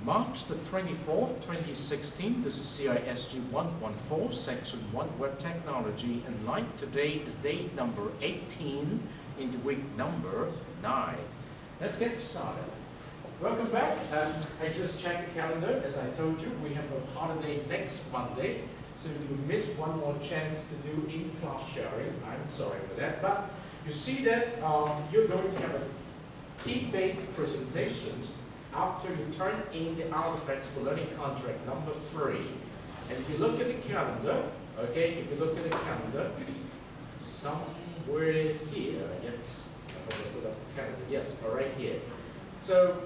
March the 24th, 2016. This is CISG114, Section 1, Web Technology and Light. Today is day number 18 into week number 9. Let's get started. Welcome back. I just checked the calendar. As I told you, we have a holiday next Monday. So if you miss one more chance to do in-class sharing, I'm sorry for that. But you see that you're going to have a team-based presentations after you turn in the artifacts for learning contract number 3. And if you look at the calendar, okay, if you look at the calendar, somewhere here, yes, I'm going to put up the calendar, yes, right here. So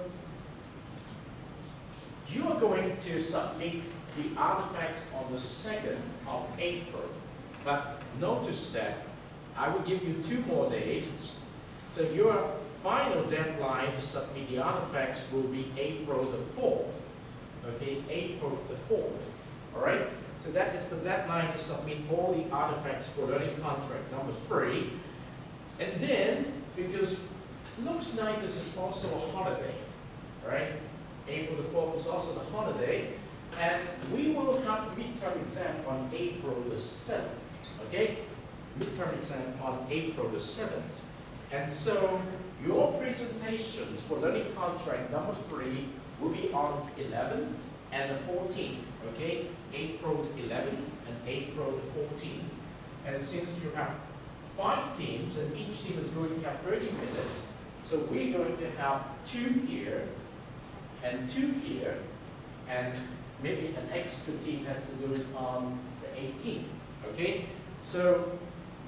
you are going to submit the artifacts on the 2nd of April. But notice that I will give you 2 more dates. So your final deadline to submit the artifacts will be April the 4th. Okay, April the 4th. Alright? So that is the deadline to submit all the artifacts for learning contract number 3. And then, because it looks like this is also a holiday, right? April the 4th is also the holiday. And we will have a midterm exam on April the 7th. Okay? Midterm exam on April the 7th. And so your presentations for learning contract number 3 will be on 11th and the 14th. Okay? April the 11th and April the 14th. And since you have 5 teams and each team is going to have 30 minutes, so we're going to have 2 here and 2 here, and maybe an extra team has to do it on the 18th. Okay? So,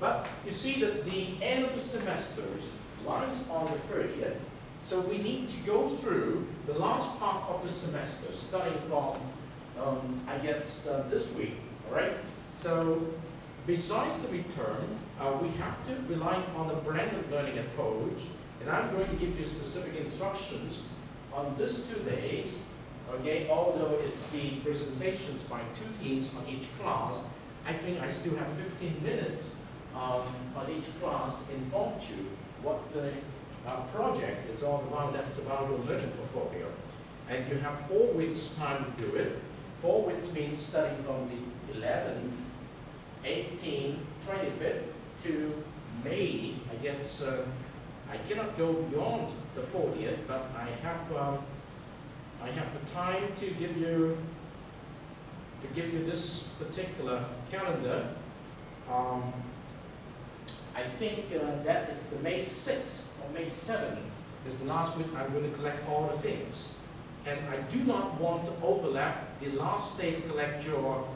but you see that the end of the semesters lies on the 30th, so we need to go through the last part of the semester, starting from, I guess, this week, all right? So, besides the return, we have to rely on a blended learning approach, and I'm going to give you specific instructions on these 2 days, okay? Although it's the presentations by 2 teams on each class, I think I still have 15 minutes on each class to inform you what the project is all about. That's about your learning portfolio. And you have 4 weeks time to do it. 4 weeks means studying from the 11th, 18th, 25th to May. I guess I cannot go beyond the 40th, but I have the time to give you this particular calendar. I think that it's the May 6th or May 7th is the last week I'm going to collect all the things. And I do not want to overlap the last day to collect your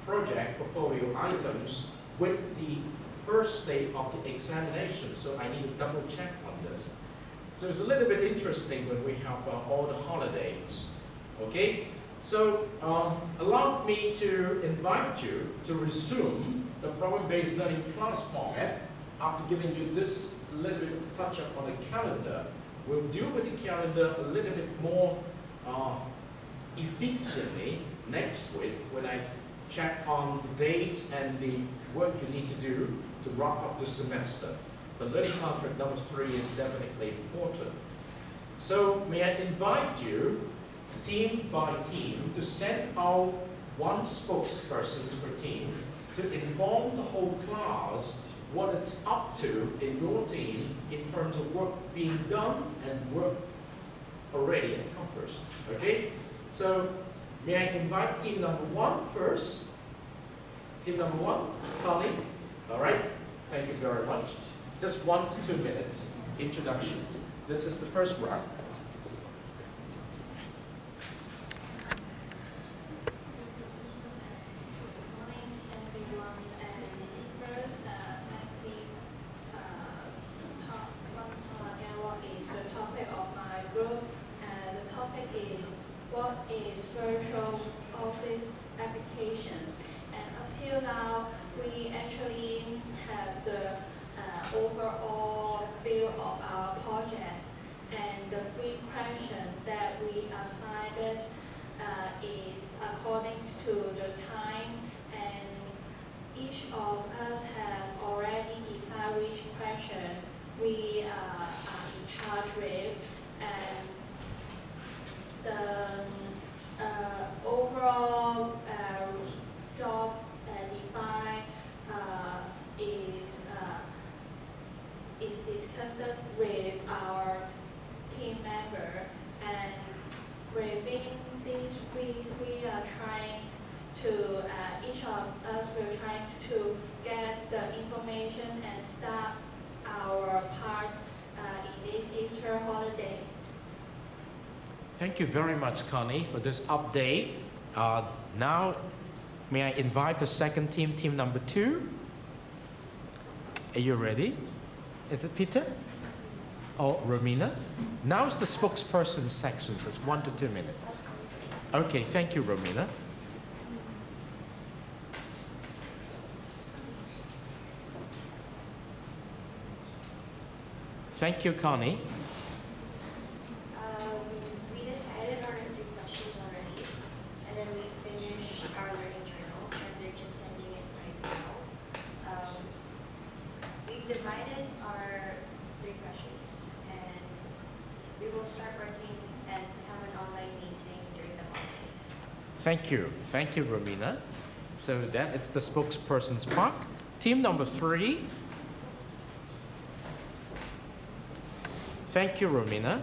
project portfolio items with the first day of the examination. So I need to double check on this. So it's a little bit interesting when we have all the holidays. Okay? So allow me to invite you to resume the problem-based learning class format. After giving you this little bit of touch-up on the calendar, we'll deal with the calendar a little bit more efficiently next week when I check on the dates and the work you need to do to wrap up the semester. The learning contract number 3 is definitely important. So may I invite you, team by team, to send out 1 spokesperson per team to inform the whole class what it's up to in your team in terms of work being done and work already accomplished. Okay? So may I invite team number 1 first? Team number 1, Connie. All right. Thank you very much. Just 1 to 2 minute introduction. This is the first round. What is virtual office application? And until now, we actually have the overall view of our project, and the 3 questions that we assigned is according to the time, and each of us have already decided which question we are in charge with, and the we are trying to, each of us will try to get the information and start our part in this Easter holiday. Thank you very much, Connie, for this update. Now, may I invite the second team, team number 2? Are you ready? Is it Peter? Or Romina? Now it's the spokesperson section, so it's 1 to 2 minutes. Okay, thank you, Romina. Thank you, Connie. We decided on our 3 questions already, and then we finished our learning journals, and they're just sending it right now. We've divided our 3 questions, and we will start working and have an online meeting during the holidays. Thank you. Thank you, Romina. So that is the spokesperson's part. Team number 3. Thank you, Romina.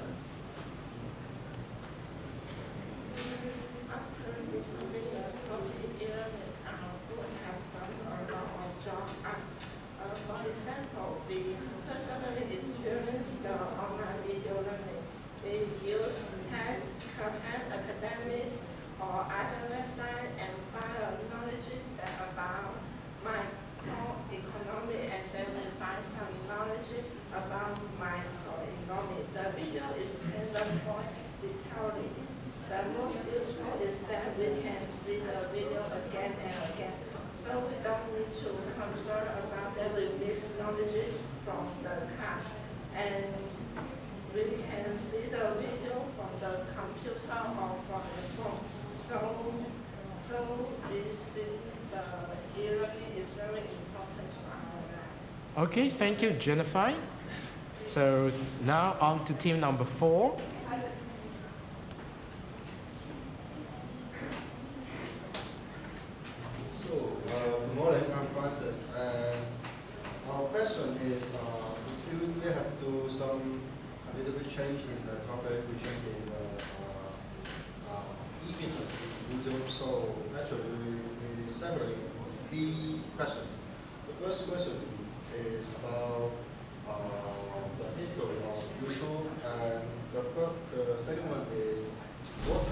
For example, we personally experienced the online video learning. We use TED, Khan Academics, or other websites and find knowledge about microeconomy, and then we find some knowledge about microeconomy. The video is kind of more detailing. The most useful is that we can see the video again and again. So we don't need to concern about that we miss knowledge from the class. And we can see the video from the computer or from the phone. So we see the e-learning is very important to our life. Okay, thank you, Jennifer. So now on to team number 4. Good morning, I'm Francis, and our question is, we have to do a little bit change in the topic, we change in the e-business in YouTube. So actually we separate 3 questions. The first question is about the history of YouTube, and the second one is what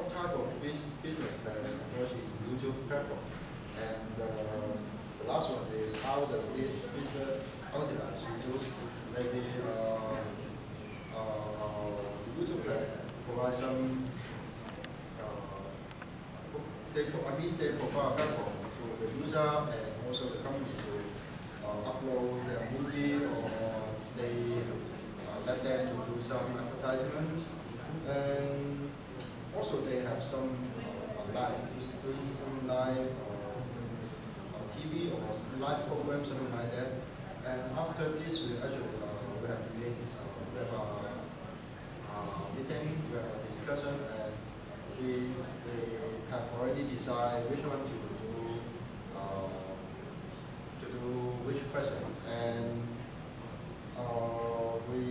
type of business that emerges in YouTube platform. And the last one is how does each business utilize YouTube? Maybe the YouTube can provide some, they provide a platform to the user and also the company to upload their movie, or they let them to do some advertisement. And also they have some doing some live TV or live program, something like that. And after this, we actually we have meeting, we have a discussion, and we have already decided which one to do which question. And we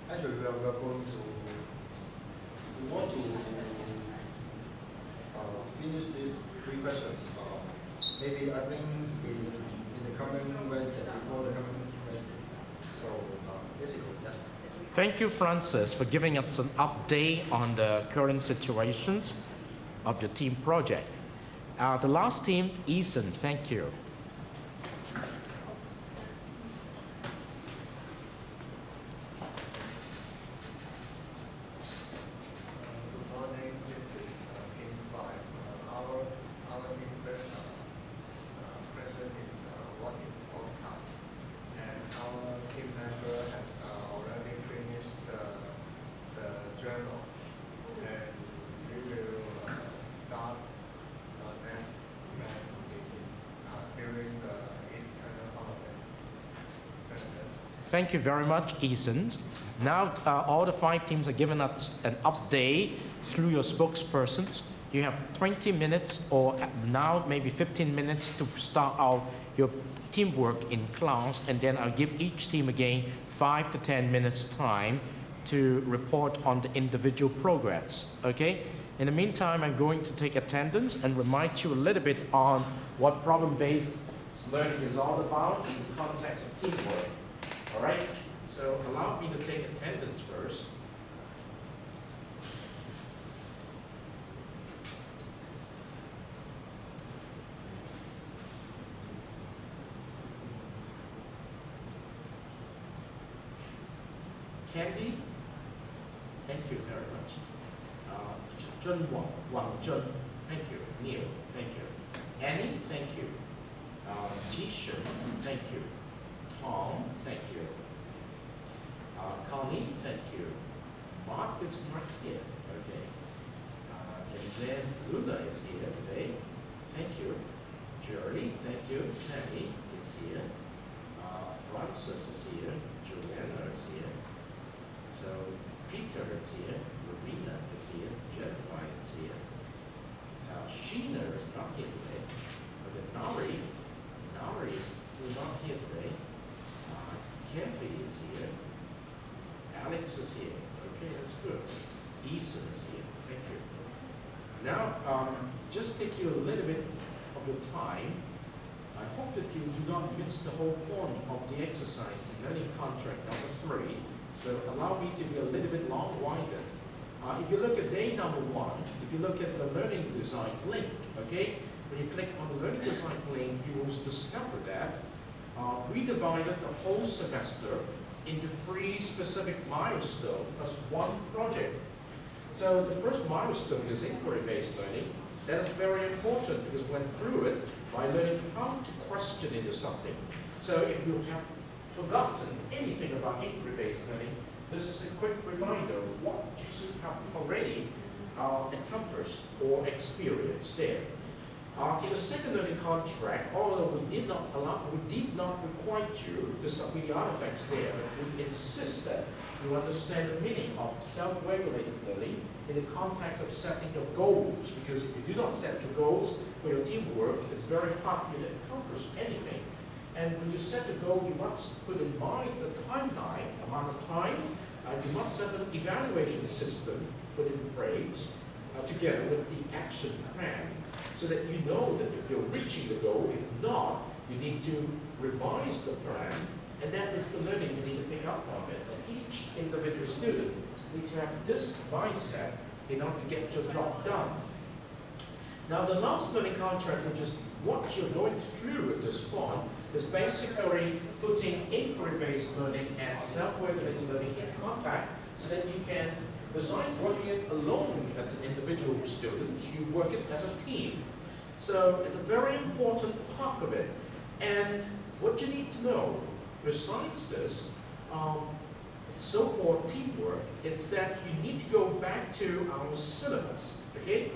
are going to want to finish these 3 questions. Maybe I think in the coming Wednesday, before the coming Wednesday. So basically, yes. Thank you, Francis, for giving us an update on the current situations of your team project. The last team, Eason, thank you. Thank you very much, Eason. Now, all the 5 teams are giving us an update through your spokespersons. You have 20 minutes or now maybe 15 minutes to start out your teamwork in class, and then I'll give each team again 5 to 10 minutes time to report on the individual progress, okay? In the meantime, I'm going to take attendance and remind you a little bit on what problem-based learning is all about in the context of teamwork. All right? So allow me to take attendance first. Candy, thank you very much. Wang Jun, thank you. Neil, thank you. Annie, thank you. Jishan, thank you. Tom, thank you. Connie, thank you. Mark is not here, okay. And then Luna is here today. Thank you. Jerry, thank you. Tammy is here. Francis is here. Joanna is here. So Peter is here, Rowena is here, Jennifer is here. Sheena is not here today. But then Nari is still not here today. Kathy is here. Alex is here. Okay, that's good. Eason is here. Thank you. Now, just take you a little bit of your time. I hope that you do not miss the whole point of the exercise in learning contract number 3. So allow me to be a little bit long-winded. If you look at day number 1, if you look at the learning design link, okay, when you click on the learning design link, you will discover that we divided the whole semester into 3 specific milestones plus 1 project. So the first milestone is inquiry-based learning. That is very important because we went through it by learning how to question into something. So if you have forgotten anything about inquiry-based learning, this is a quick reminder of what you should have already encompassed or experienced there. In the second learning contract, although we did not require you to submit the artifacts there, but we insist that you understand the meaning of self-regulated learning in the context of setting your goals, because if you do not set your goals for your teamwork, it's very hard for you to accomplish anything. And when you set the goal, you must put in mind the timeline, amount of time. You must have an evaluation system put in place together with the action plan, so that you know that if you're reaching the goal, if not, you need to revise the plan, and that is the learning you need to pick up from it. And each individual student needs to have this mindset in order to get your job done. Now, the last learning contract, which is what you're going through at this point, is basically putting inquiry-based learning and self-regulated learning in contact so that you can, besides working it alone as an individual student, you work it as a team. So it's a very important part of it. And what you need to know, besides this, so-called teamwork, it's that you need to go back to our syllabus, okay?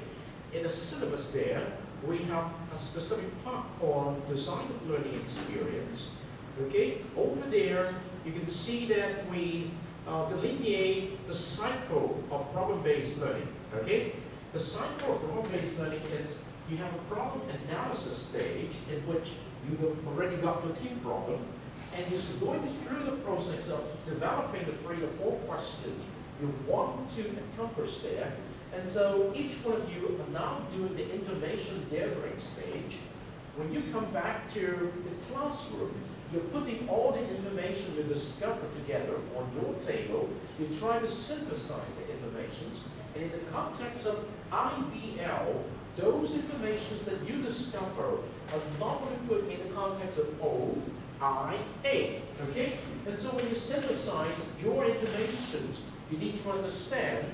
In the syllabus there, we have a specific part on design of learning experience. Okay, over there you can see that we delineate the cycle of problem-based learning. Okay, the cycle of problem-based learning is you have a problem analysis stage in which you have already got the team problem, and you're going through the process of developing the 3 or 4 questions you want to accomplish there. And so each one of you are now doing the information gathering stage. When you come back to the classroom, you're putting all the information you discovered together on your table. You try to synthesize the informations. And in the context of IBL, those informations that you discover are normally put in the context of OIA. Okay? And so when you synthesize your information, you need to understand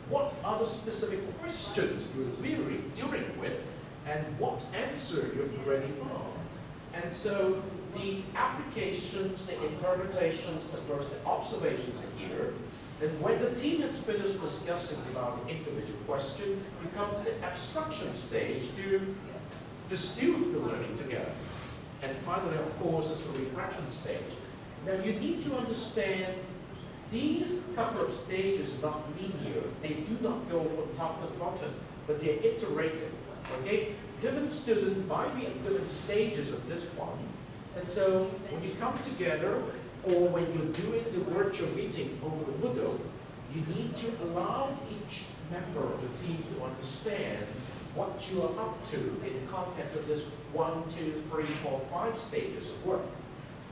what are the specific questions you're really dealing with, and what answer you're already found. And so the applications, the interpretations, as well as the observations are here. And when the team has finished discussing about the individual question, you come to the abstraction stage to distill the learning together. And finally, of course, is the reflection stage. Now you need to understand these couple of stages are not linear. They do not go from top to bottom, but they're iterative. Okay? Different students might be at different stages of this one. And so when you come together, or when you're doing the virtual meeting over the Moodle, you need to allow each member of the team to understand what you are up to in the context of this 1, 2, 3, 4, 5 stages of work.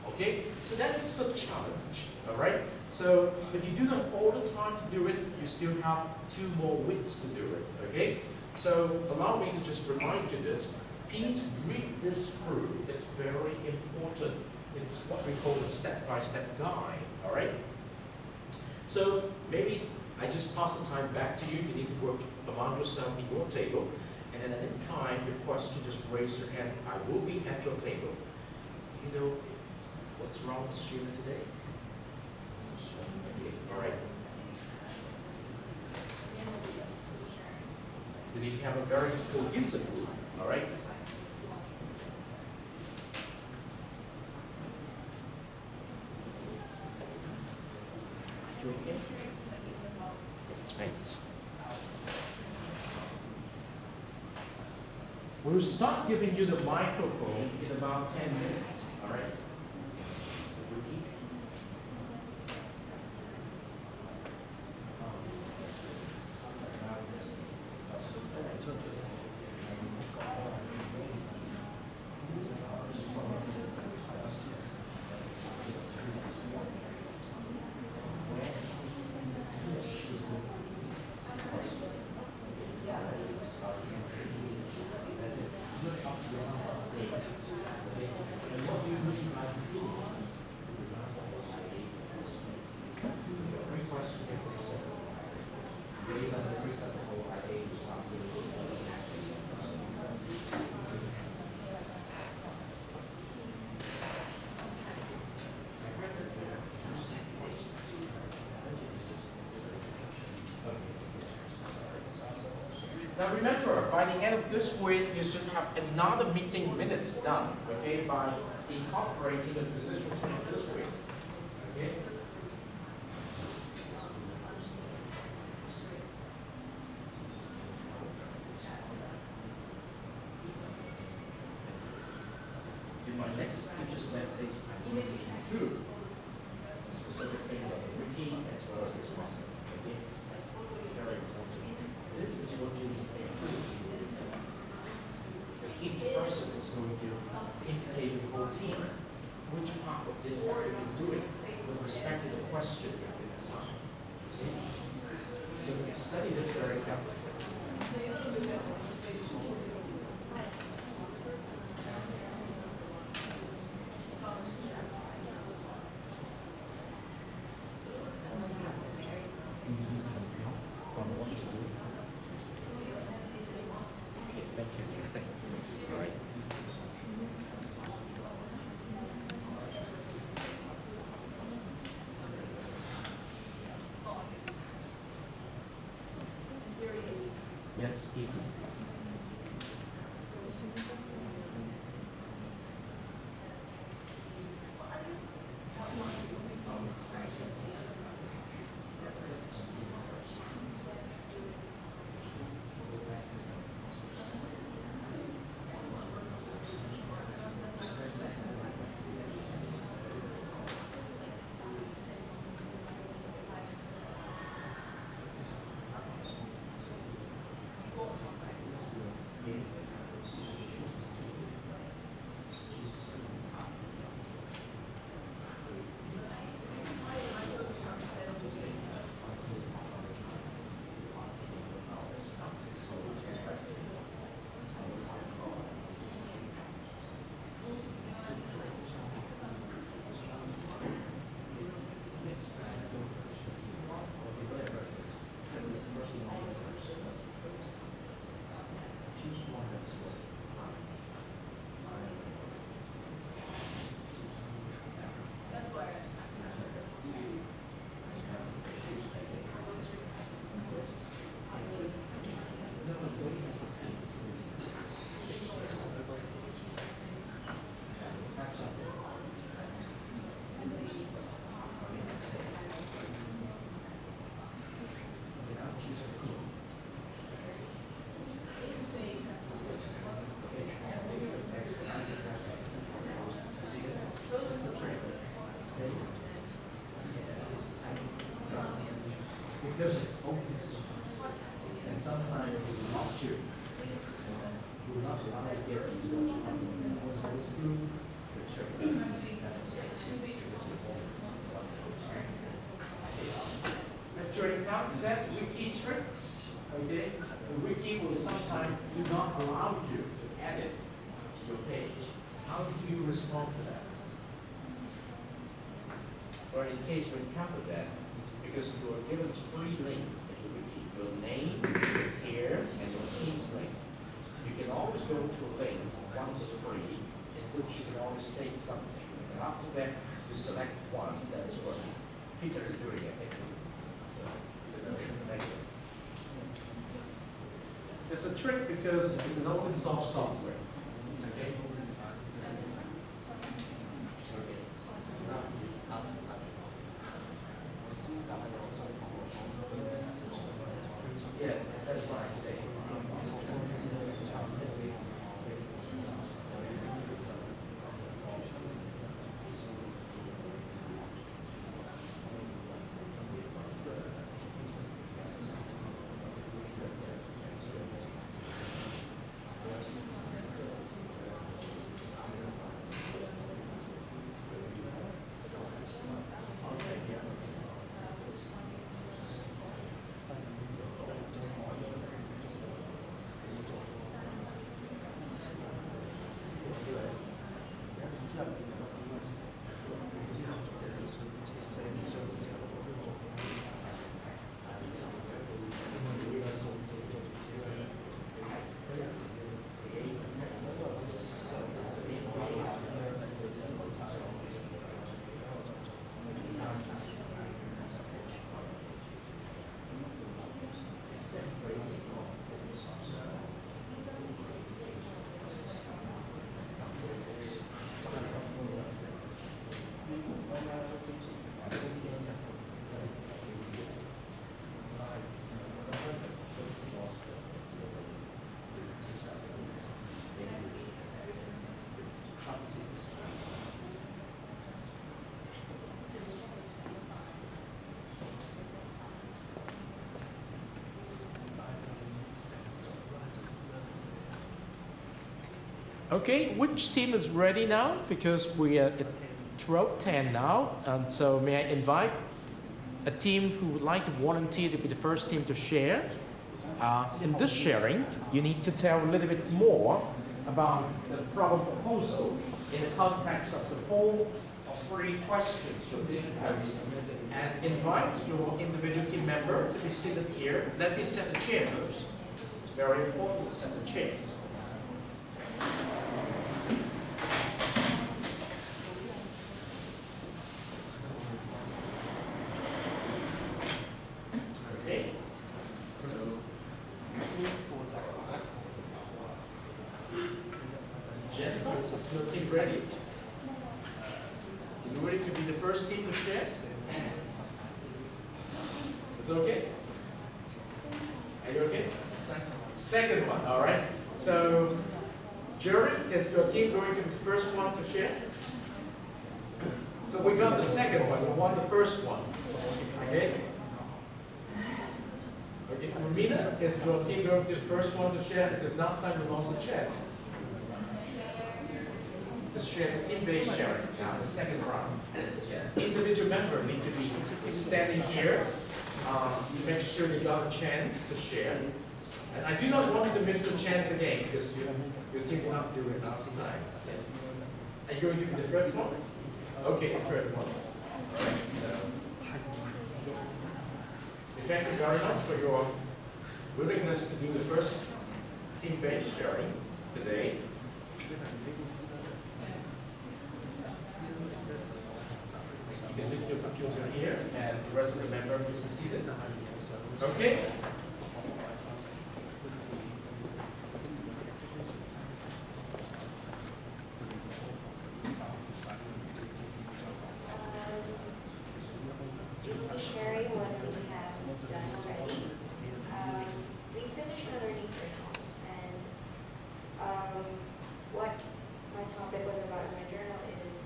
Okay, so that's the challenge, all right? So, but you do not all the time do it, you still have 2 more weeks to do it, okay? So, allow me to just remind you this. Please read this through, it's very important. It's what we call a step-by-step guide, all right? So, maybe I just pass the time back to you. You need to work among yourself in your table. And then at any time, your question, just raise your hand. I will be at your table. Do you know what's wrong with the student today? Okay, all right. You need to have a very cohesive group, all right? You okay? That's right. We'll start giving you the microphone in about 10 minutes, all right? Now remember, by the end of this week, you should have another meeting minutes done, okay, by incorporating the decisions from this week. Okay? In my next teacher's message, I will include specific things on the wiki as well as this lesson. Okay? It's very important. This is what you need to include. Because each person is going to indicate the whole team which part of this are you doing with respect to the question that have been assigned. Okay? So study this very carefully. Yes, please. Because it's always and sometimes not true. Will not allow you to get through the trick. During after that, wiki tricks, okay? The wiki will sometimes do not allow you to edit your page. How do you respond to that? Or in case we encounter that, because you are given 3 links in the wiki, your name, your peer, and your team's link. You can always go to a link, one is free, in which you can always say something. And after that, you select one that is working. Peter is doing it, excellent. So, because I shouldn't make it. It's a trick because it's an open source software. Okay? Yes, that's what I say. Okay, which team is ready now? Because it's 12:10 now, and so may I invite a team who would like to volunteer to be the first team to share? In this sharing, you need to tell a little bit more about the problem proposal in the context of the 4 or 3 questions your team has, and invite your individual team member to be seated here. Let me set the chair first. It's very important to set the chairs. Okay. So, Jennifer, is your team ready? Are you ready to be the first team to share? It's okay? Are you okay? Second one, all right. So, Jerry, is your team going to be the first one to share? So we got the second one, we won the first one. Okay? Okay, Romina, is your team going to be the first one to share? Because last time we lost a chance. Just share the team-based sharing now, the second round. Yes. Individual member need to be standing here. Make sure you got a chance to share. And I do not want you to miss the chance again because your team did not do it last time. Are you going to be the third one? Okay, the third one. All right, so. Thank you very much for your willingness to do the first team-based sharing today. You can leave your computer here and the rest of the member is seated. Okay? Sharing what we have done already. We finished our learning journals, and what my topic was about in my journal is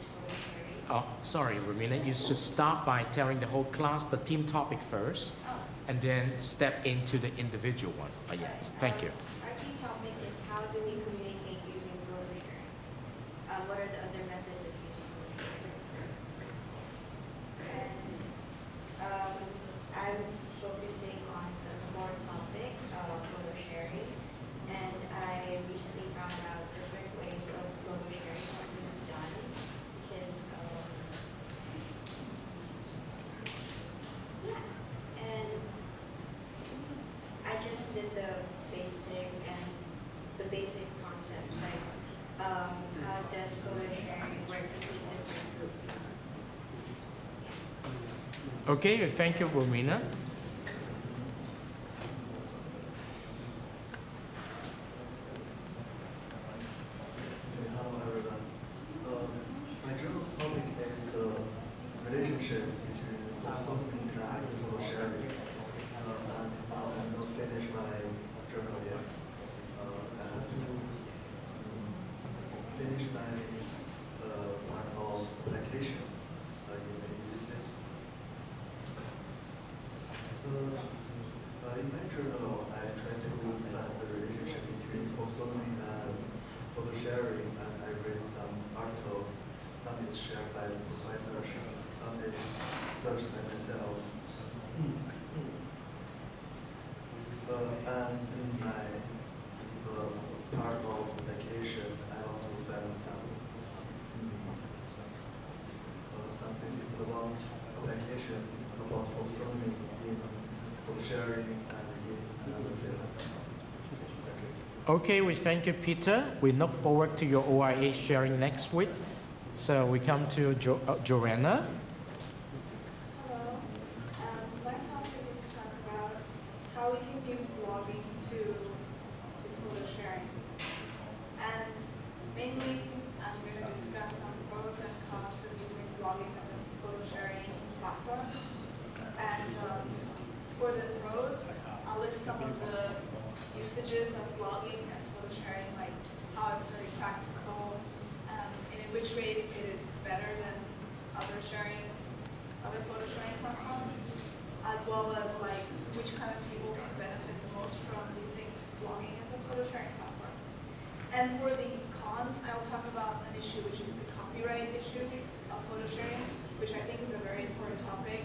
sharing. Oh, sorry, Romina. You should start by telling the whole class the team topic first. Oh, and then step into the individual one. Yes, thank you. Our key topic is how do we communicate using photo sharing? What are the other methods of using photo sharing? And I'm focusing on the core topic of photo sharing, and I recently found out different ways of photo sharing that we've done because yeah, and I just did the basic concepts like how does photo sharing work between different groups. Okay, thank you, Romina. Okay, hello everyone. My journal's topic is relationships between photography and photo sharing. And now I'm not finished my journal yet. I have to finish my part of application in maybe this day. In my journal, I try to look at the relationship between photography and photo sharing, and I read some articles. Some is shared by professors, some is searched by myself. And in my part of application, I want to find some really advanced application about photography in photo sharing and in another fields. Thank you. Okay, we thank you, Peter. We look forward to your OIA sharing next week. So we come to Joanna. Hello. My topic is to talk about how we can use blogging to do photo sharing. And mainly, I'm going to discuss some pros and cons of using blogging as a photo sharing platform. And for the pros, I'll list some of the usages of blogging as photo sharing, like how it's very practical, and in which ways it is better than other photo sharing platforms, as well as like which kind of people can benefit the most from using blogging as a photo sharing platform. And for the cons, I'll talk about an issue which is the copyright issue of photo sharing, which I think is a very important topic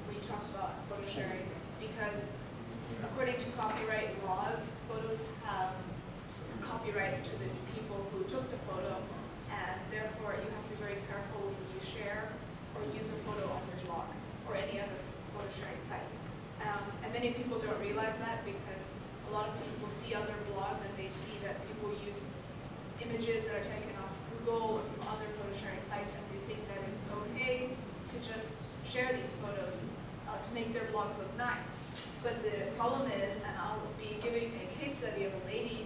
when you talk about photo sharing, because according to copyright laws, photos have copyrights to the people who took the photo, and therefore you have to be very careful when you share or use a photo on your blog or any other photo sharing site. And many people don't realize that because a lot of people see other blogs and they see that people use images that are taken off Google or from other photo sharing sites, and they think that it's okay to just share these photos to make their blog look nice. But the problem is, and I'll be giving a case study of a lady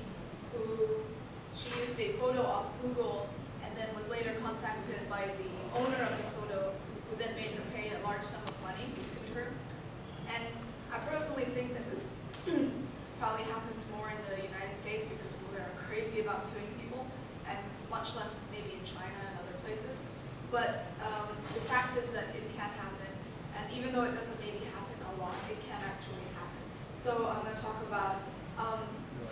who she used a photo off Google and then was later contacted by the owner of the photo, who then made her pay a large sum of money. He sued her. And I personally think that this probably happens more in the United States because people are crazy about suing people, and much less maybe in China and other places. But the fact is that it can happen, and even though it doesn't maybe happen a lot, it can actually happen. So I'm going to talk about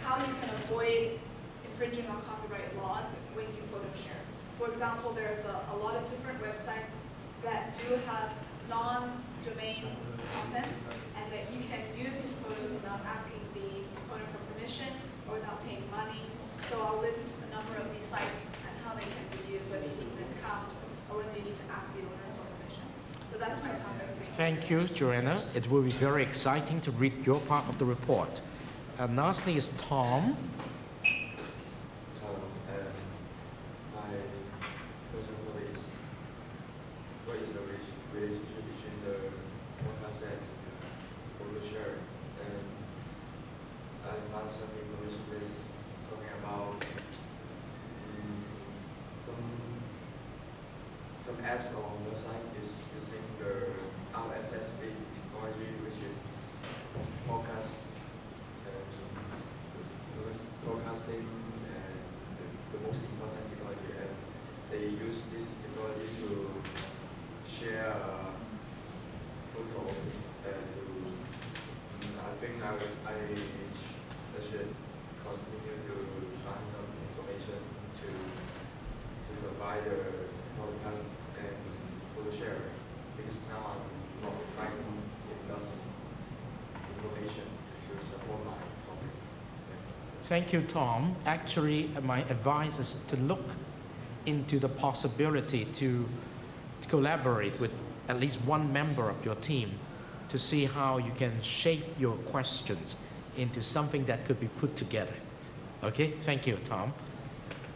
how you can avoid infringing on copyright laws when you photo share. For example, there's a lot of different websites that do have non-domain content, and that you can use these photos without asking the owner for permission or without paying money. So I'll list a number of these sites and how they can be used, whether you need an account or whether you need to ask the owner for permission. So that's my topic. Thank you, Joanna. It will be very exciting to read your part of the report. And lastly is Tom. And my question is, what is the relationship between the podcast and photo share? And I found some information that's talking about some apps on the website is using the RSS feed technology, which is podcast. Broadcasting and the most important technology, and they use this technology to share a photo to think I should continue to find some information to provide the podcast and photo share because now I'm not finding enough information to support my topic. Thanks. Thank you, Tom. Actually, my advice is to look into the possibility to collaborate with at least one member of your team to see how you can shape your questions into something that could be put together. Okay, thank you, Tom.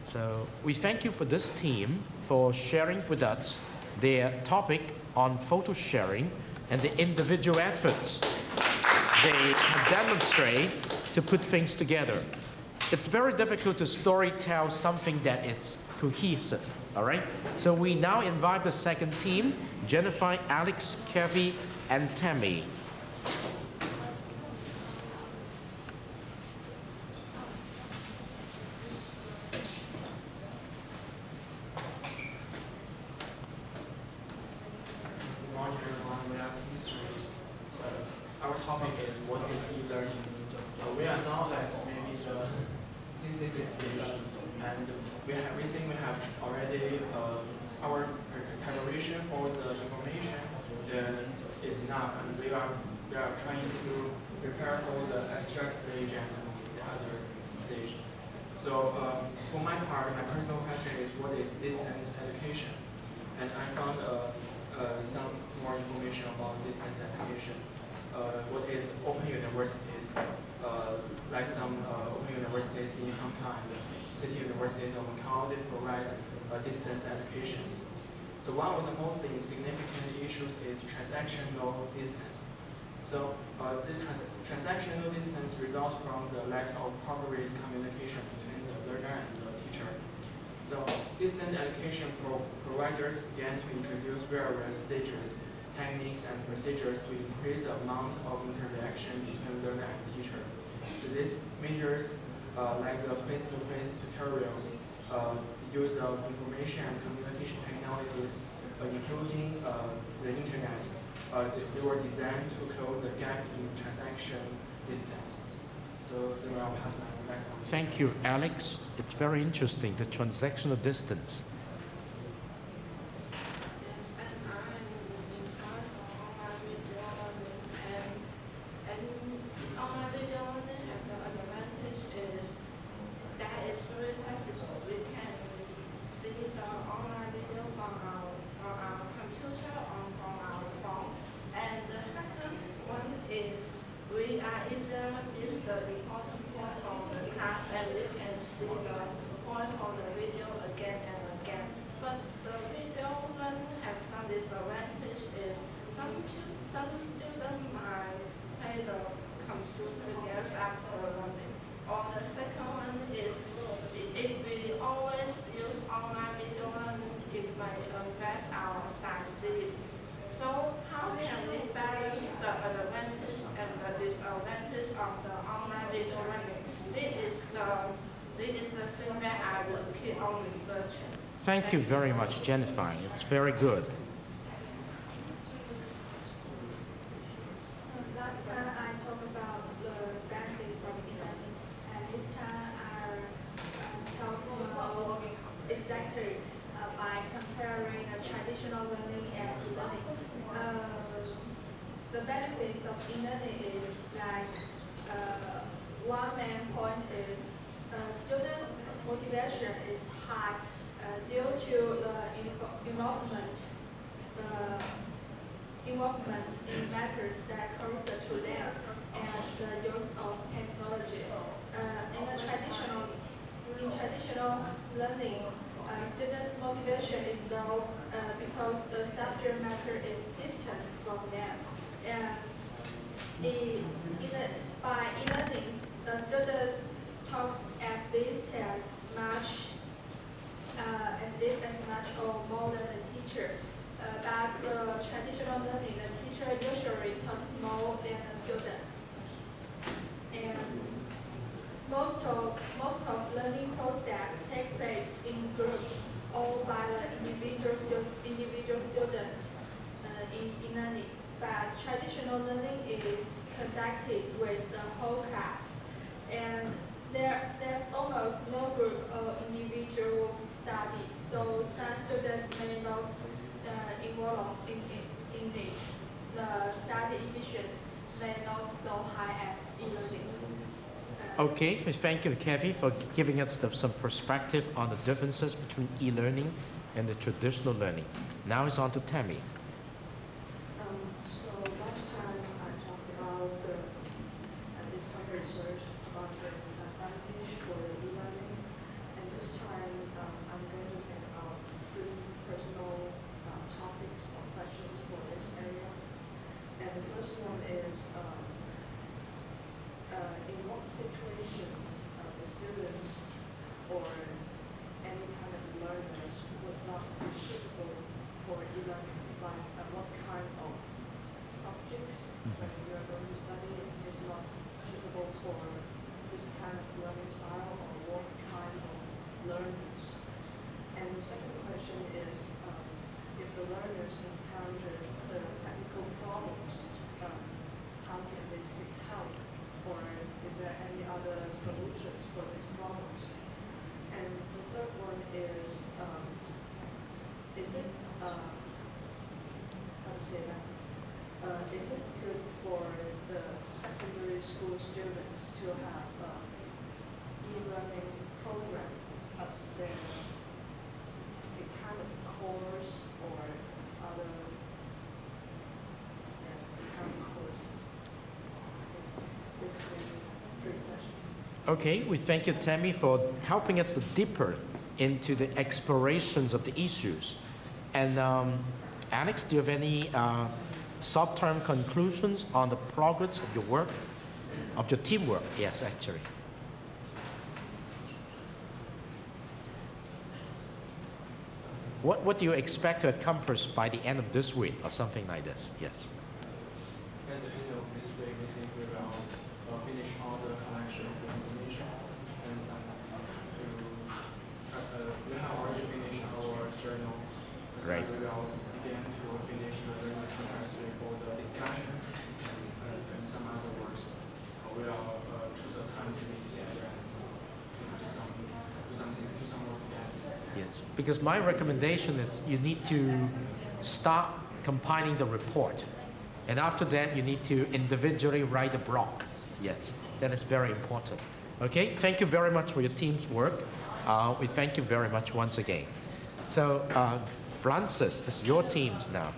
So we thank you for this team for sharing with us their topic on photo sharing and the individual efforts they have demonstrated to put things together. It's very difficult to storytell something that is cohesive, all right? So we now invite the second team, Jennifer, Alex, Kevi, and Tammy. Good morning, everyone. We are history. Our topic is what is e-learning. We are now at maybe the synthesis stage, and we have already our preparation for the information is enough, and we are trying to prepare for the abstract stage and the other stage. So for my part, my personal question is what is distance education, and I found some more information about distance education. What is open universities, like some open universities in Hong Kong and city universities of Macau, they provide distance educations. So one of the most significant issues is transactional distance. So this transactional distance results from the lack of appropriate communication between the learner and the teacher. So distance education providers began to introduce various stages, techniques, and procedures to increase the amount of interaction between learner and teacher. So these measures, like the face-to-face tutorials, use of information and communication technologies, including the internet, they were designed to close the gap in transaction distance. So then I'll pass my microphone. Thank you, Alex. It's very interesting, the transactional distance. Yes, and I'm in class on online video learning, and online video learning and the advantage is that it's very flexible. We can see the online video from our computer or from our phone. And the second one is we are easier miss the important point of the class, and we can see the point of the video again and again. But the video learning have some disadvantage is some students might play the computer games after learning. Or the second one is if we always use online video learning, it might affect our science. So how can we balance the advantage and the disadvantage of the online video learning? This is the thing that I will keep on researching. Thank you very much, Jennifer. It's very good. Last time I talked about the benefits of e-learning, and this time I talk about exactly by comparing the traditional learning and e-learning. The benefits of e-learning is that one main point is students' motivation is high due to the involvement in matters that closer to them and the use of technology. In traditional learning, students' motivation is low because the subject matter is distant from them. By e-learning, the students talks at least as much or more than the teacher. But the traditional learning, the teacher usually talks more than the students. And most of learning process take place in groups or by the individual student in learning. but traditional learning is conducted with the whole class, and there's almost no group or individual study, so some students may not involved in it. The study efficiency may not so high as e-learning. Okay, well, thank you, Kathy, for giving us some perspective on the differences between e-learning and the traditional learning. Now it's on to Tammy. So last time I talked about I did some research about the disadvantage for e-learning, and this time I'm going to think about 3 personal topics or questions for this area. And the first one is, in what situations the students or any kind of learners would not be suitable for e-learning, like what kind of subjects that you are going to study is not suitable for this kind of learning style, or what kind of learners. And the second question is, if the learners encounter technical problems, how can they seek help, or is there any other solutions for these problems? And the third one is it how to say that? Is it good for the secondary school students to have e-learning program as their a kind of course or other kind of courses? It's basically these 3 questions. Okay, we thank you, Tammy, for helping us to deeper into the explorations of the issues. And Alex, do you have any short-term conclusions on the progress of your work, of your teamwork? Yes, actually. What do you expect to accomplish by the end of this week or something like this? Yes. At the end of this week, we think we will finish all the collection of the information, and we have already finished our journal. So Right. we will begin to finish the learning contract for the discussion and some other works. We will choose a time to meet together and do some work together. Yes, because my recommendation is you need to start compiling the report. And after that, you need to individually write a blog. Yes, that is very important. Okay, thank you very much for your team's work. We thank you very much once again. So, Francis, it's your teams now.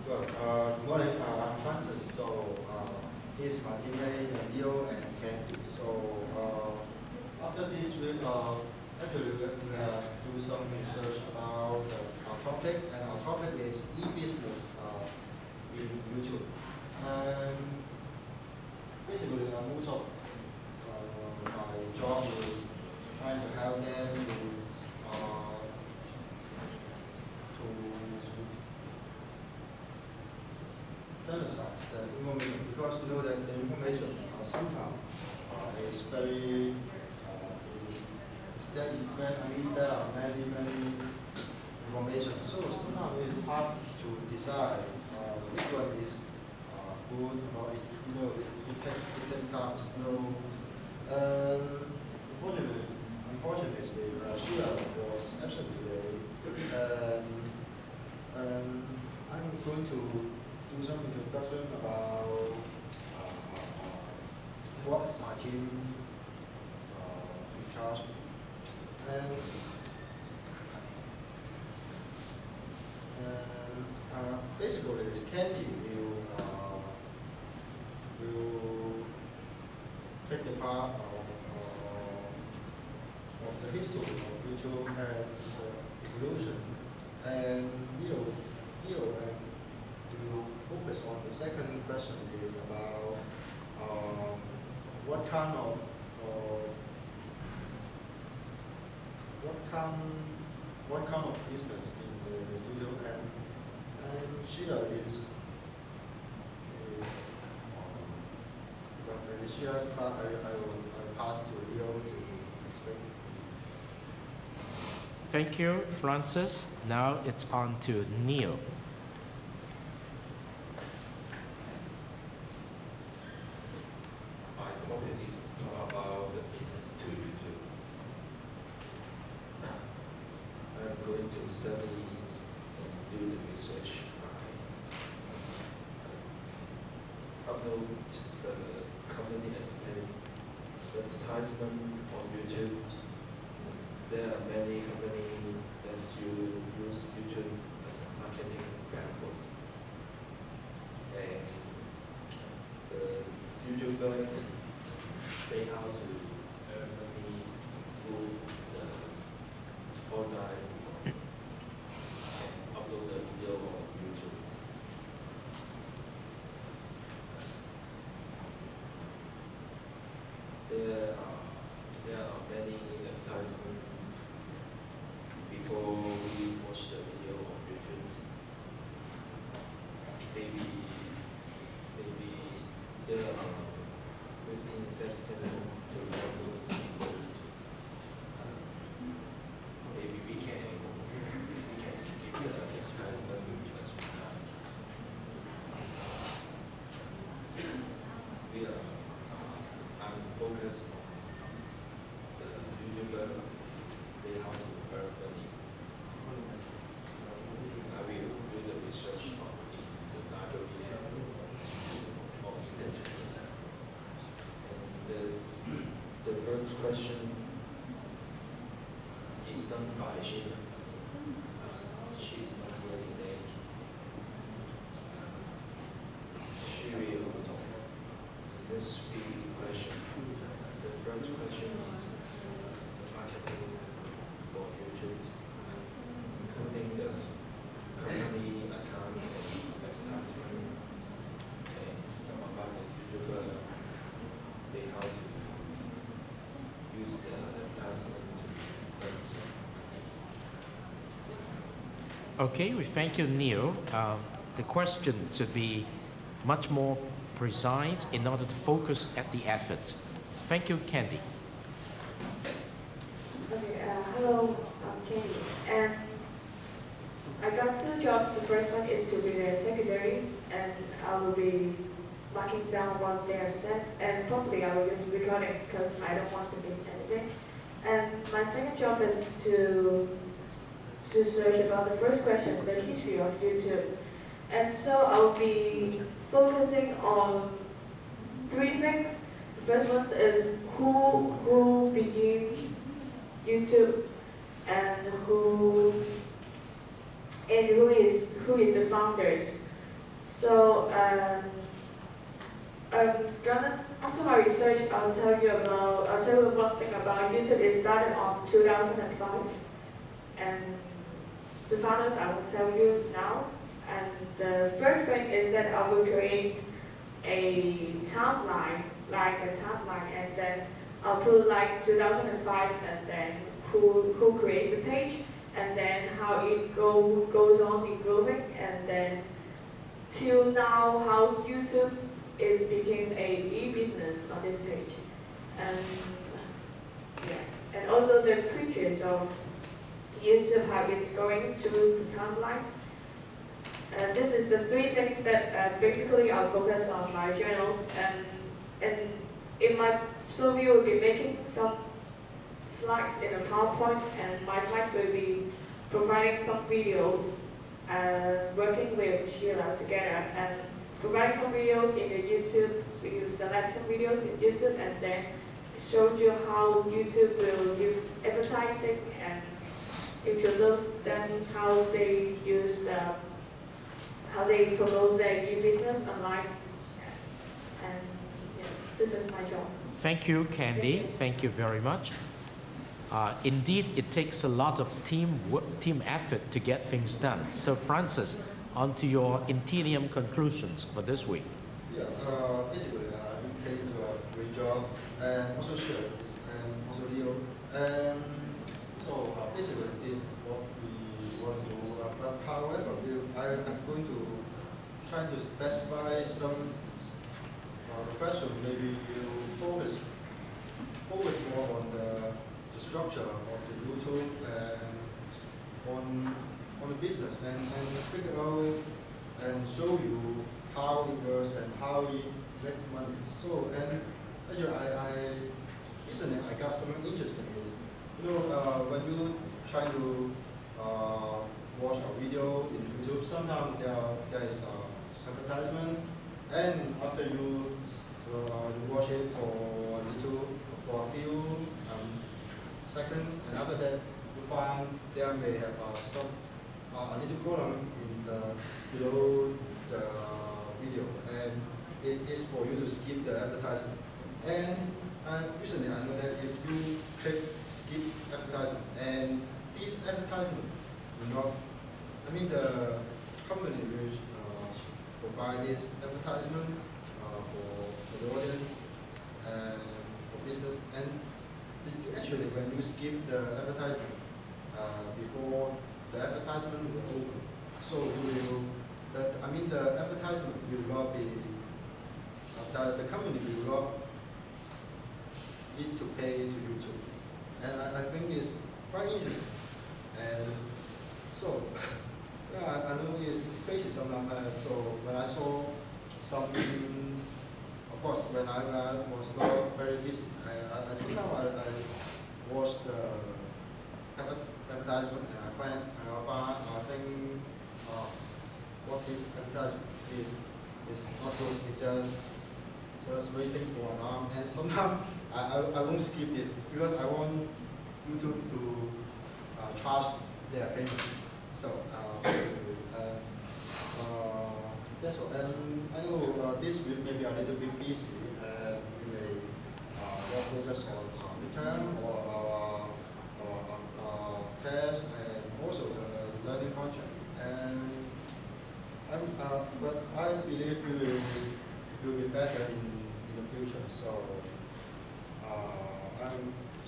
Good morning. I'm Francis. So here's my teammate Leo and Candy. So after this week, actually we have do some research about our topic, and our topic is e-business in YouTube. And basically, most of my job is trying to help them to synthesize the information, because you know that the information sometimes is very there are many information. So sometimes it's hard to decide which one is good or it, it takes time. Unfortunately, Sheila was absent today, and I'm going to do some introduction about what my team in charge. And basically, Candy will take the part of the history of YouTube and evolution, and Leo will focus on the second question is about what kind of business in the YouTube, and Sheila is when Sheila start, I will pass to Leo to explain. Thank you, Francis. Now it's on to Neil. My topic is about the business to YouTube. I'm going to study and do the research. I upload the company advertisement on YouTube. There are many companies that use YouTube as a marketing platform. And the YouTubers, they how to earn money through the online and upload the video on YouTube. There are many advertisements before we watch the video on YouTube. Maybe there are 15 seconds to 1 minute before maybe we can skip the advertisement as we are I'm focused on the YouTuber, they how to earn money. I will do the research on the library on internet. And the first question is done by Sheila. She is not here today. She will this be question. The first question is the marketing for YouTube, including the company account and advertisement, and some about the YouTuber, they how to use the advertisement to earn some money. Okay, we thank you, Neil. The question should be much more precise in order to focus at the effort. Thank you, Candy. Okay, hello, I'm Candy. And I got 2 jobs. The first one is to be their secretary, and I will be marking down what they are said, and probably I will use recording because I don't want to miss anything. And my second job is to search about the first question, the history of YouTube. And so I will be focusing on 3 things. The first one is who began YouTube, and who is the founders. So I'm gonna, after my research, I'll tell you one thing about YouTube. It started on 2005, and the founders I will tell you now. And the third thing is that I will create a timeline, and then I'll put like 2005, and then who creates the page, and then how it goes on improving, and then till now how YouTube is becoming a e-business on this page, and yeah, and also the pictures of YouTube, how it's going through the timeline. And this is the 3 things that basically I'll focus on my journals, and in my we will be making some slides in a PowerPoint, and my slides will be providing some videos, working with Sheila together, and providing some videos in the YouTube. We will select some videos in YouTube and then show you how YouTube will give advertising and introduce them how they use how they promote their new business online. And yeah, this is my job. Thank you, Candy. Thank you very much. Indeed, it takes a lot of team effort to get things done. So Francis, onto your interim conclusions for this week. Yeah, basically, you came to a great job, and also Shirley, and also Leo. So basically, this is what we want to do. But however, I am going to try to specify some the question. Maybe you focus more on the structure of the YouTube and on the business, and figure out and show you how it works and how it make money. So, and actually, I recently I got something interesting is, when you try to watch a video in YouTube, sometimes there is advertisement, and after you watch it for a few seconds, and after that you find there may have some a little column in the below the video, and it is for you to skip the advertisement. And recently I know that if you click skip advertisement, and this advertisement will not, the company which provide this advertisement for the audience and for business, and actually when you skip the advertisement before the advertisement will open, so you will the advertisement will not be the company will not need to pay to YouTube, and I think it's quite interesting. And so I know it's crazy sometimes. So when I saw something, of course, when I was not very busy, I somehow I watched the advertisement, and I think what this advertisement is not good. It's just waiting for an arm, and sometimes I won't skip this because I want YouTube to charge their payment. So that's all. And I know this week maybe a little bit busy, and we may more focus on midterm or test, and also the learning contract. And but I believe we will be better in the future. So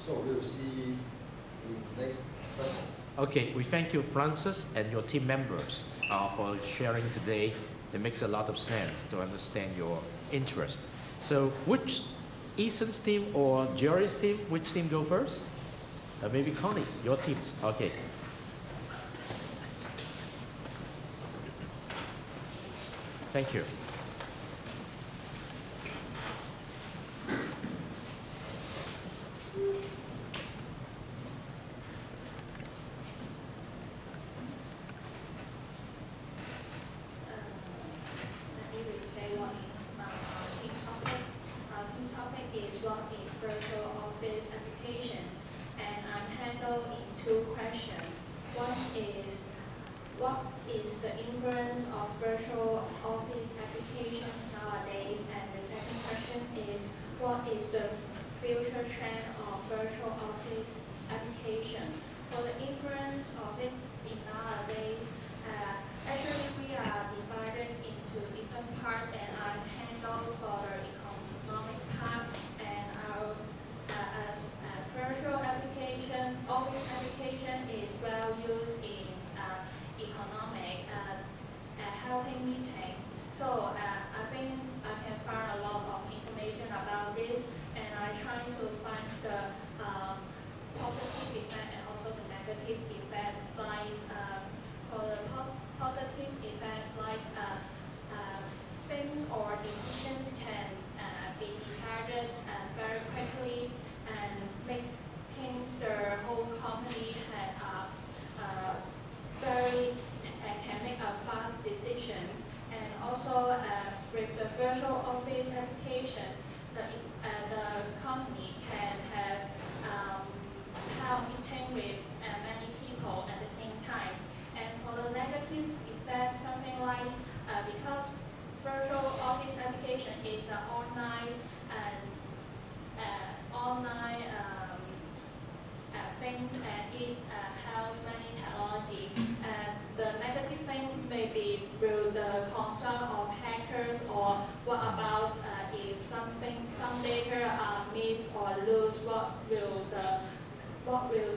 so we'll see the next question. Okay, we thank you, Francis, and your team members for sharing today. It makes a lot of sense to understand your interest. So which Ethan's team or Jerry's team, which team go first? Maybe Connie's, your teams. Okay. Thank you. Let me restate what is our team topic. Our team topic is what is virtual office applications, and I'm handled in two questions. One is what is the influence of virtual office applications nowadays, and the second question is what is the future trend of virtual office application. For the influence of it in nowadays, actually we are divided into different parts, and I'm handled for the economic part, and our virtual application, office application is well used in economic helping meeting. So I think I can find a lot of information about this, and I try to find the positive effect and also the negative effect. Like for the positive effect, like things or decisions can some data are missed or lose, what will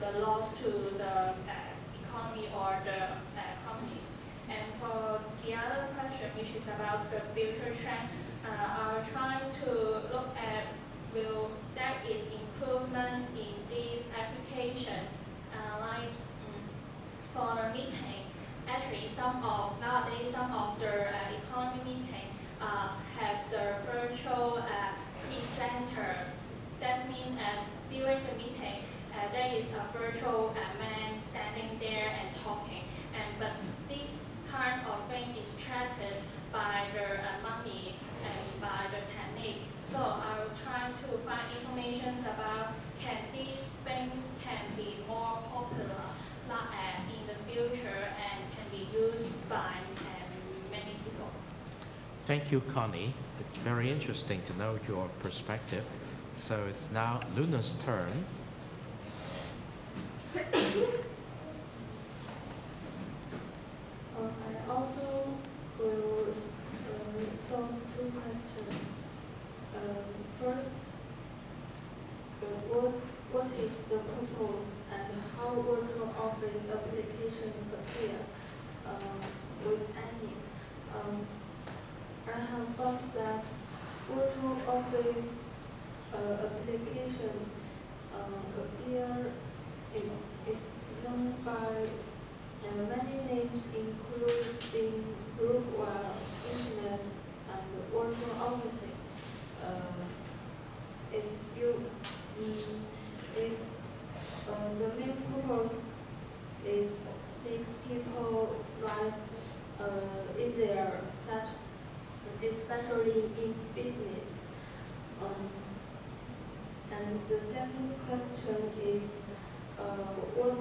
the loss to the economy or the company? And for the other question, which is about the future trend, I will try to look at will there is improvement in this application, like for the meeting. Actually, nowadays some of the economy meeting have the virtual presenter. That means during the meeting there is a virtual man standing there and talking. But this kind of thing is treated by the money and by the technique. So I will try to find information about can these things can be more popular in the future and can be used by many people. Thank you, Connie. It's very interesting to know your perspective. So it's now Luna's turn. I also will solve two questions. First, what is the purpose and how virtual office application appear with any? I have found that virtual office application appear is known by many names, including groupware, internet, and virtual officing. The main purpose is make people life easier, especially in business. And the second question is, what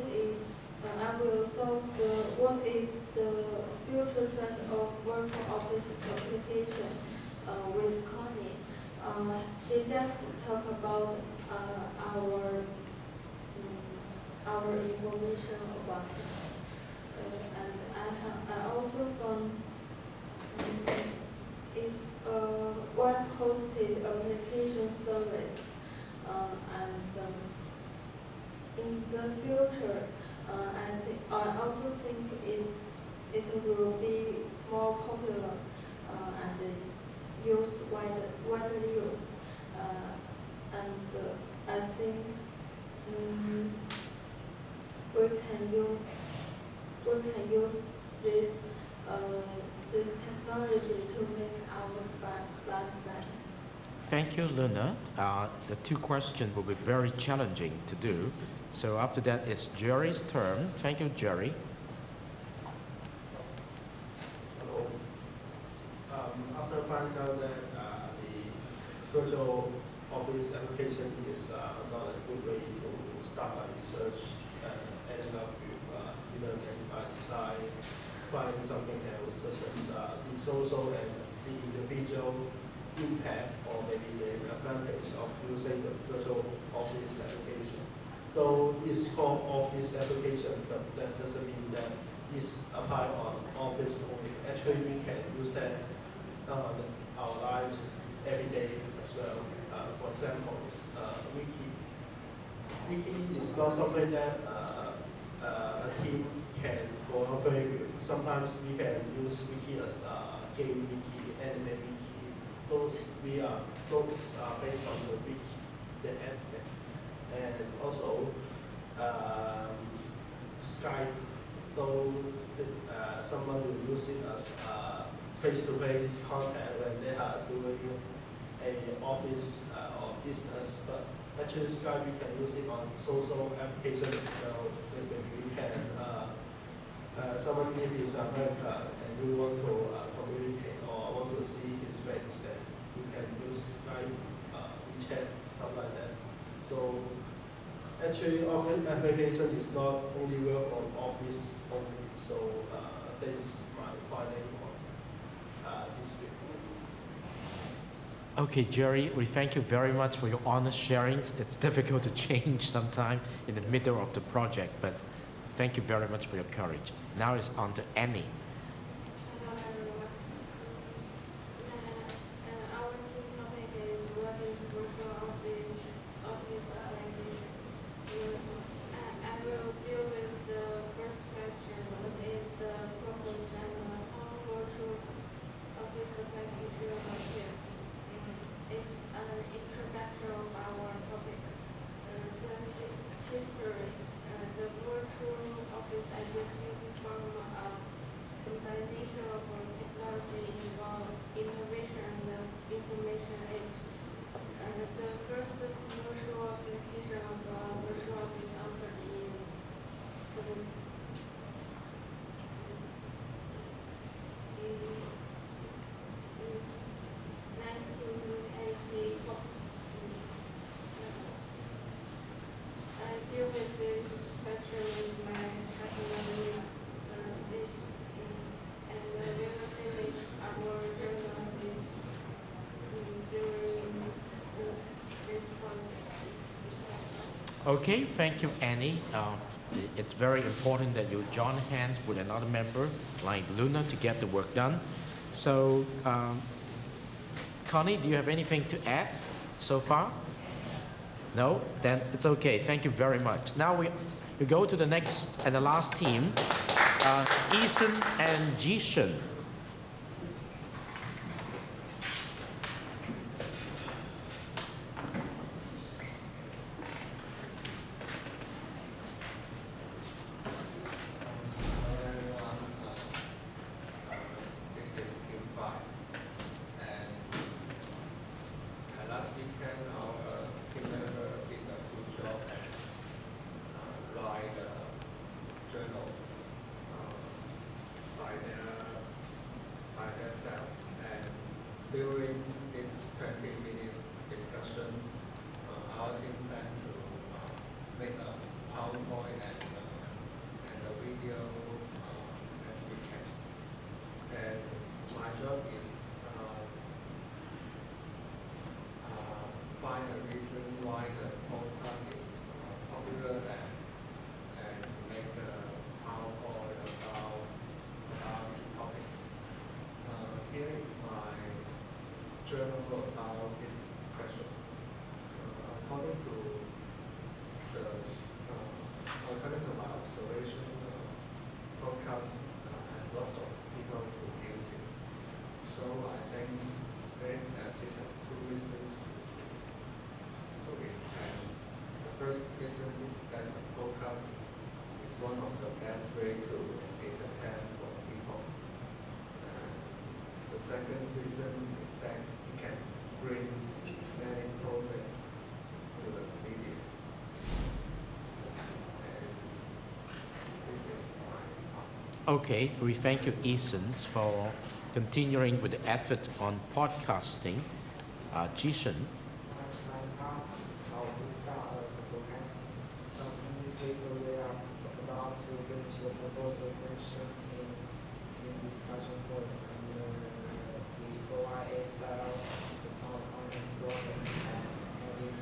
is the future trend of virtual office application with Connie? She just talked about our information about it. And I also found it's a web-hosted application service. In the future, I also think it will be more popular and widely used. I think we can use this technology to make our life better. Thank you, Luna. The two questions will be very challenging to do. So after that, it's Jerry's turn. Thank you, Jerry. Hello. After finding out that the virtual office application is not a good way to start a research and end up with learning by design, finding something else such as the social and the individual impact or maybe the advantage of using the virtual office application. Though it's called office application, but that doesn't mean that it's applied on office only. Actually, we can use that on our lives every day as well. For example, Wiki is not something that a team can cooperate with. Sometimes we can use Wiki as game Wiki, anime Wiki. Those are based on the Wiki, the admin. And also Skype, though someone will use it as face-to-face contact when they are doing a office or business, but actually Skype we can use it on social applications. So maybe we can someone live in America and you want to communicate or want to see his face, then you can use Skype, WeChat, stuff like that. So actually, office application is not only work on office only. So that is my finding on this video. Okay, Jerry, we thank you very much for your honest sharings. It's difficult to change sometime in the middle of the project, but thank you very much for your courage. Now it's on to Annie. Hello everyone. Our team topic is what is virtual virtual office education from a combination of technology involved innovation and information age. And the first commercial application of virtual office offered in 1984. I deal with this question with my partner this and we will finish our journal during this project. Okay, thank you, Annie. It's very important that you join hands with another member like Luna to get the work done. So, Connie, do you have anything to add so far? No? Then it's okay. Thank you very much. Now we go to the next and the last team, Eason and Jishan. This is Team 5. And last weekend, our team member did a good job and write a journal by themselves. And during this 20 minutes discussion, our team planned to make a PowerPoint and a video as we can. And my job is find a reason why the podcast is popular and make a PowerPoint about this topic. Here is my journal about this question. According to my observation, podcast has lots of people to use it. So I think that this has two reasons to expand. The first reason is that the podcast is one of the best way to entertain for people. The second reason is that it can bring many profits to the media. Okay, we thank you, Eason, for continuing with the effort on podcasting. Jishan. How to start a podcast. In this paper, we are about to finish the proposal section in team discussion forum and the OIA style, the PowerPoint and drawing, and having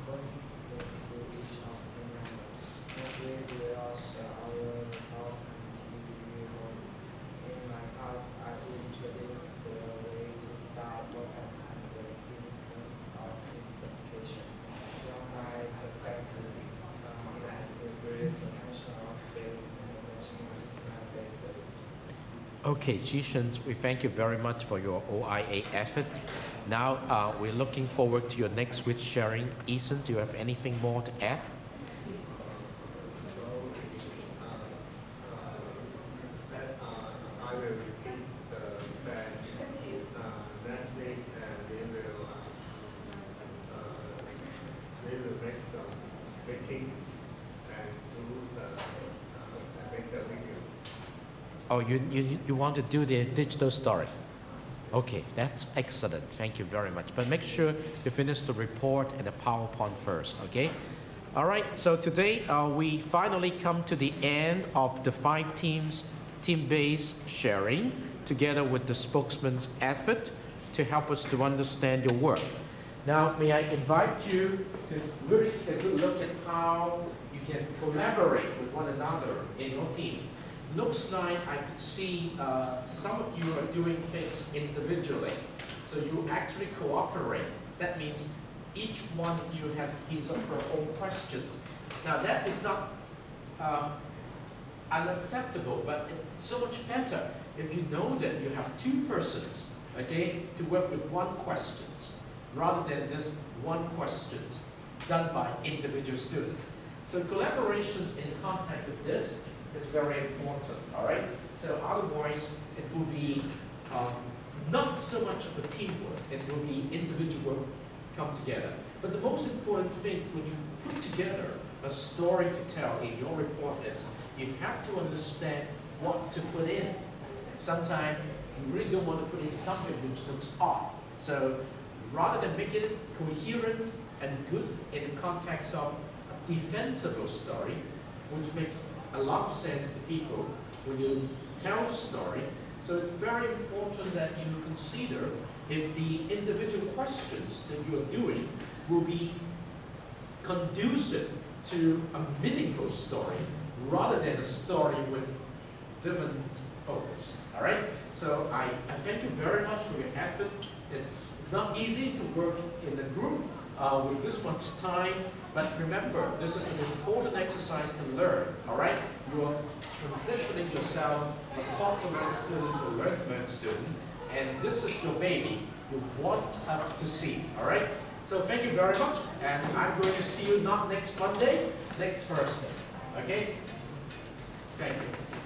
pointed to each of team members. Next week, we will share our thoughts and activity report. In my part, I will introduce the way to start podcast and the significance of its application. From my perspective, it has the great potential of this information internet-based. Okay, Jishan, we thank you very much for your OIA effort. Now we're looking forward to your next week sharing. Eason, do you have anything more to add? I will repeat the batch next week, and we will make some making and make the video. Oh, you want to do the digital story? Okay, that's excellent. Thank you very much. But make sure you finish the report and the PowerPoint first, okay? All right, so today we finally come to the end of the 5 teams, team-based sharing, together with the spokesman's effort to help us to understand your work. Now, may I invite you to really take a good look at how you can collaborate with one another in your team. Looks like I could see some of you are doing things individually. So you actually cooperate. That means each one of you has his or her own questions. Now that is not unacceptable, but it's so much better if you know that you have 2 persons, okay, to work with one question, rather than just one question done by individual students. So collaborations in the context of this is very important, all right? So otherwise, it will be not so much of a teamwork, it will be individual come together. But the most important thing when you put together a story to tell in your report is you have to understand what to put in. Sometimes you really don't want to put in something which looks odd. So rather than make it coherent and good in the context of a defensible story, which makes a lot of sense to people when you tell the story. So it's very important that you consider if the individual questions that you are doing will be conducive to a meaningful story rather than a story with different focus. All right? So I thank you very much for your effort. It's not easy to work in a group with this much time, but remember, this is an important exercise to learn. All right? You are transitioning yourself from taught to learn student to learn to learn student, and this is your baby. You want us to see. All right? So thank you very much, and I'm going to see you not next Monday, next Thursday. Okay? Thank you.